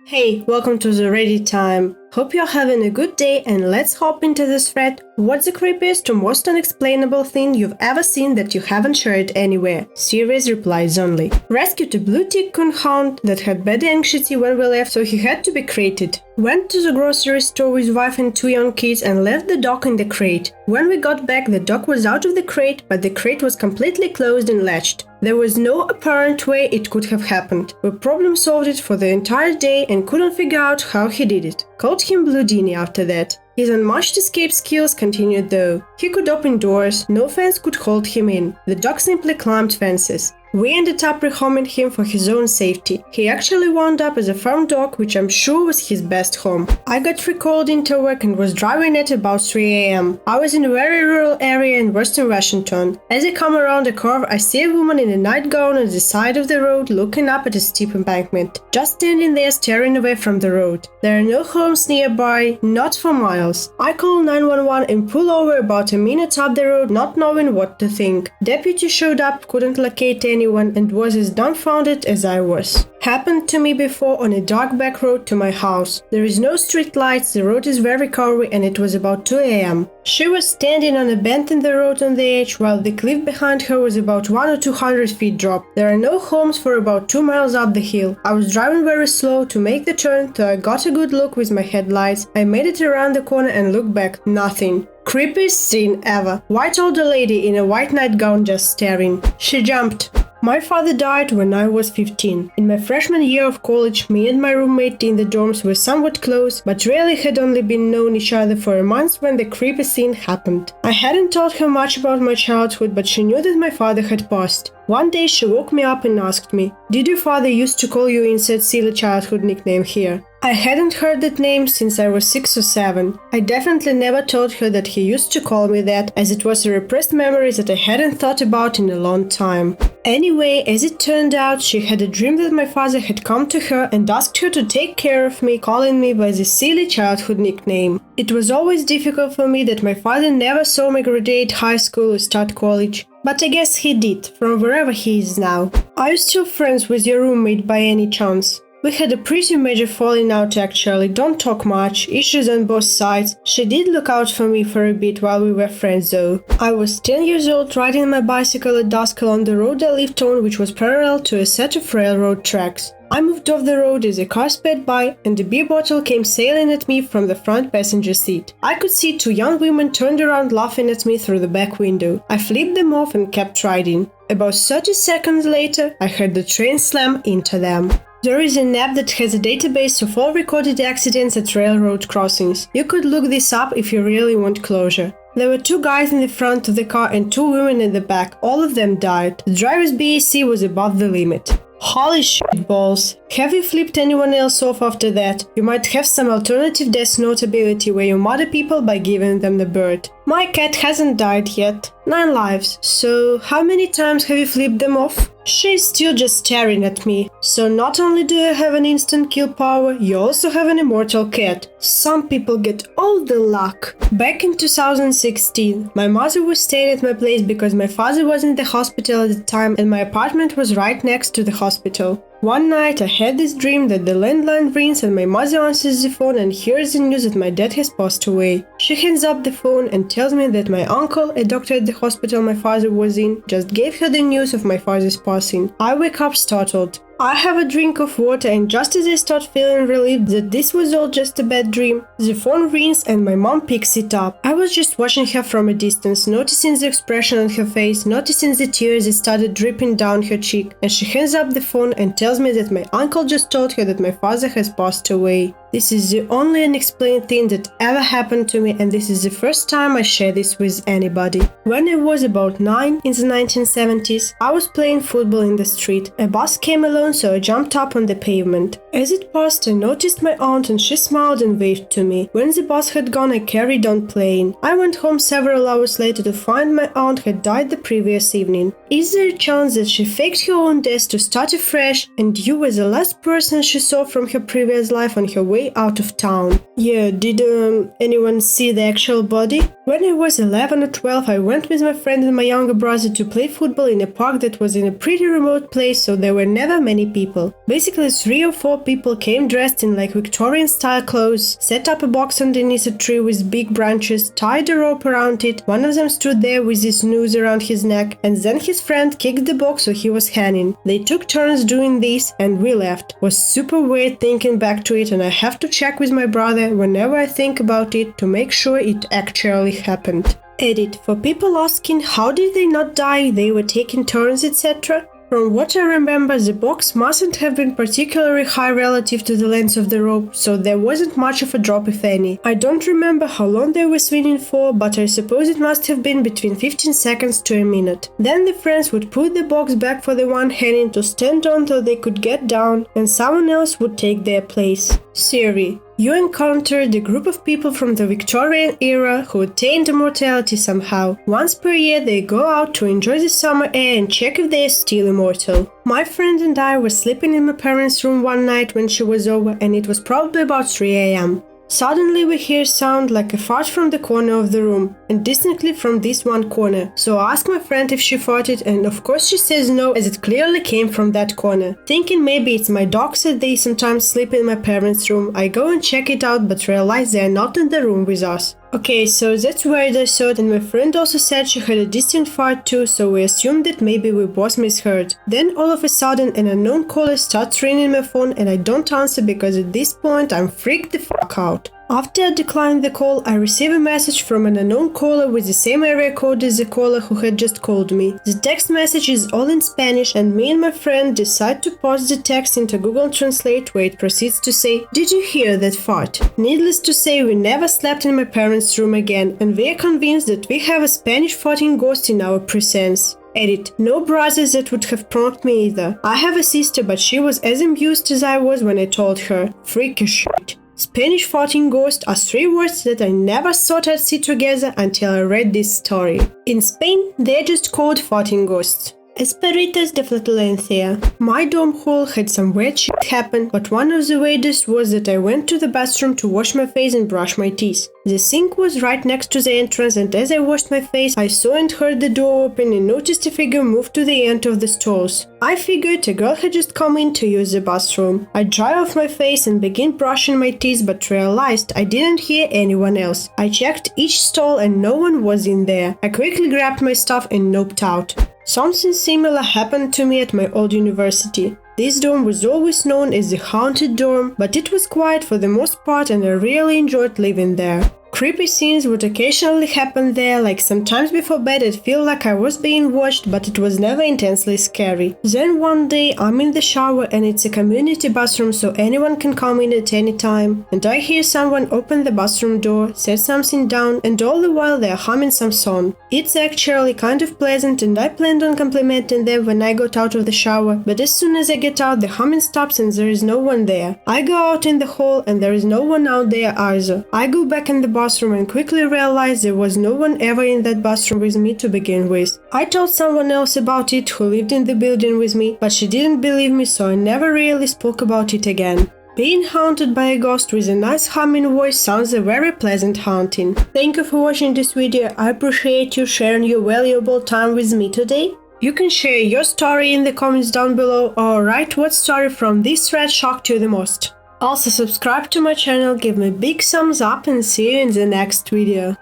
Hey, welcome to the Reddit time. Hope you're having a good day and let's hop into this thread. What's the creepiest or most unexplainable thing you've ever seen that you haven't shared anywhere? Serious replies only. Rescued a blue tick coonhound that had bad anxiety when we left, so he had to be crated. Went to the grocery store with wife and 2 young kids and left the dog in the crate. When we got back, the dog was out of the crate, but the crate was completely closed and latched. There was no apparent way it could have happened. We problem solved it for the entire day and couldn't figure out how he did it. Called him Blue Dini after that. His unmatched escape skills continued though. He could open doors, no fence could hold him in. The dog simply climbed fences. We ended up rehoming him for his own safety. He actually wound up as a farm dog, which I'm sure was his best home. I got recalled into work and was driving at about 3 a.m. I was in a very rural area in Western Washington. As I come around a curve, I see a woman in a nightgown on the side of the road looking up at a steep embankment, just standing there staring away from the road. There are no homes nearby, not for miles. I call 911 and pull over about a minute up the road, not knowing what to think. Deputy showed up, couldn't locate anyone, and was as dumbfounded as I was. Happened to me before on a dark back road to my house. There is no street lights, the road is very curvy, and it was about 2 a.m. She was standing on a bend in the road on the edge, while the cliff behind her was about 100 or 200 feet drop. There are no homes for about 2 miles up the hill. I was driving very slow to make the turn, so I got a good look with my headlights. I made it around the corner and looked back. Nothing. Creepiest scene ever. White older lady in a white nightgown just staring. She jumped. My father died when I was 15. In my freshman year of college, me and my roommate in the dorms were somewhat close, but really had only been known each other for a month when the creepy scene happened. I hadn't told her much about my childhood, but she knew that my father had passed. One day she woke me up and asked me, "Did your father used to call you insert silly childhood nickname here?" I hadn't heard that name since I was 6 or 7. I definitely never told her that he used to call me that, as it was a repressed memory that I hadn't thought about in a long time. Anyway, as it turned out, she had a dream that my father had come to her and asked her to take care of me, calling me by the silly childhood nickname. It was always difficult for me that my father never saw me graduate high school or start college. But I guess he did, from wherever he is now. Are you still friends with your roommate by any chance? We had a pretty major falling out actually, don't talk much, issues on both sides. She did look out for me for a bit while we were friends though. I was 10 years old riding my bicycle at dusk along the road I lived on, which was parallel to a set of railroad tracks. I moved off the road as a car sped by and a beer bottle came sailing at me from the front passenger seat. I could see 2 young women turned around laughing at me through the back window. I flipped them off and kept riding. About 30 seconds later, I heard the train slam into them. There is an app that has a database of all recorded accidents at railroad crossings. You could look this up if you really want closure. There were 2 guys in the front of the car and 2 women in the back. All of them died. The driver's BAC was above the limit. Holy shit balls. Have you flipped anyone else off after that? You might have some alternative death note ability where you murder people by giving them the bird. My cat hasn't died yet. 9 lives. So how many times have you flipped them off? She's still just staring at me. So not only do you have an instant kill power, you also have an immortal cat. Some people get all the luck. Back in 2016, my mother was staying at my place because my father was in the hospital at the time and my apartment was right next to the hospital. One night I had this dream that the landline rings and my mother answers the phone and hears the news that my dad has passed away. She hands up the phone and tells me that my uncle, a doctor at the hospital my father was in, just gave her the news of my father's passing. I wake up startled. I have a drink of water and just as I start feeling relieved that this was all just a bad dream, the phone rings and my mom picks it up. I was just watching her from a distance, noticing the expression on her face, noticing the tears that started dripping down her cheek, and she hands up the phone and tells me that my uncle just told her that my father has passed away. This is the only unexplained thing that ever happened to me and this is the first time I share this with anybody. When I was about 9 in the 1970s, I was playing football in the street. A bus came along so I jumped up on the pavement. As it passed I noticed my aunt and she smiled and waved to me. When the bus had gone I carried on playing. I went home several hours later to find my aunt had died the previous evening. Is there a chance that she faked her own death to start afresh and you were the last person she saw from her previous life on her way way out of town. Yeah, did anyone see the actual body? When I was 11 or 12, I went with my friend and my younger brother to play football in a park that was in a pretty remote place, so there were never many people. Basically, 3 or 4 people came dressed in like Victorian-style clothes, set up a box underneath a tree with big branches, tied a rope around it. One of them stood there with his noose around his neck, and then his friend kicked the box so he was hanging. They took turns doing this, and we left. Was super weird thinking back to it, and I have to check with my brother whenever I think about it to make sure it actually happened. Edit. For people asking how did they not die, they were taking turns, etc. From what I remember, the box mustn't have been particularly high relative to the length of the rope, so there wasn't much of a drop if any. I don't remember how long they were swinging for, but I suppose it must have been between 15 seconds to a minute. Then the friends would put the box back for the one hanging to stand on till they could get down, and someone else would take their place. Theory. You encountered a group of people from the Victorian era who attained immortality somehow. Once per year they go out to enjoy the summer air and check if they are still immortal. My friend and I were sleeping in my parents' room one night when she was over, and it was probably about 3 a.m. Suddenly we hear a sound like a fart from the corner of the room, and distinctly from this one corner. So I ask my friend if she farted, and of course she says no, as it clearly came from that corner. Thinking maybe it's my dogs that they sometimes sleep in my parents' room, I go and check it out but realize they are not in the room with us. Okay, so that's weird, I thought, and my friend also said she had a distinct fart too, so we assumed that maybe we both misheard. Then all of a sudden an unknown caller starts ringing my phone, and I don't answer because at this point I'm freaked the fuck out. After I declined the call, I receive a message from an unknown caller with the same area code as the caller who had just called me. The text message is all in Spanish, and me and my friend decide to pause the text into Google Translate, where it proceeds to say, "Did you hear that fart?" Needless to say, we never slept in my parents' room again, and we are convinced that we have a Spanish farting ghost in our presence. Edit. No brothers that would have prompted me either. I have a sister, but she was as amused as I was when I told her. Freakish shit. Spanish farting ghost are 3 words that I never thought I'd see together until I read this story. In Spain, they're just called farting ghosts. Esperitas de flatulencia. My dorm hall had some weird shit happen, but one of the weirdest was that I went to the bathroom to wash my face and brush my teeth. The sink was right next to the entrance, and as I washed my face, I saw and heard the door open and noticed a figure move to the end of the stalls. I figured a girl had just come in to use the bathroom. I dry off my face and began brushing my teeth, but realized I didn't hear anyone else. I checked each stall and no one was in there. I quickly grabbed my stuff and noped out. Something similar happened to me at my old university. This dorm was always known as the haunted dorm, but it was quiet for the most part and I really enjoyed living there. Creepy scenes would occasionally happen there, like sometimes before bed I'd feel like I was being watched, but it was never intensely scary. Then one day I'm in the shower and it's a community bathroom, so anyone can come in at any time, and I hear someone open the bathroom door, set something down, and all the while they're humming some song. It's actually kind of pleasant and I planned on complimenting them when I got out of the shower, but as soon as I get out the humming stops and there is no one there. I go out in the hall and there is no one out there either. I go back in the bathroom and quickly realized there was no one ever in that bathroom with me to begin with. I told someone else about it who lived in the building with me, but she didn't believe me, so I never really spoke about it again. Being haunted by a ghost with a nice humming voice sounds a very pleasant haunting. Thank you for watching this video. I appreciate you sharing your valuable time with me today. You can share your story in the comments down below or write what story from this thread shocked you the most. Also subscribe to my channel, give me a big thumbs up and see you in the next video.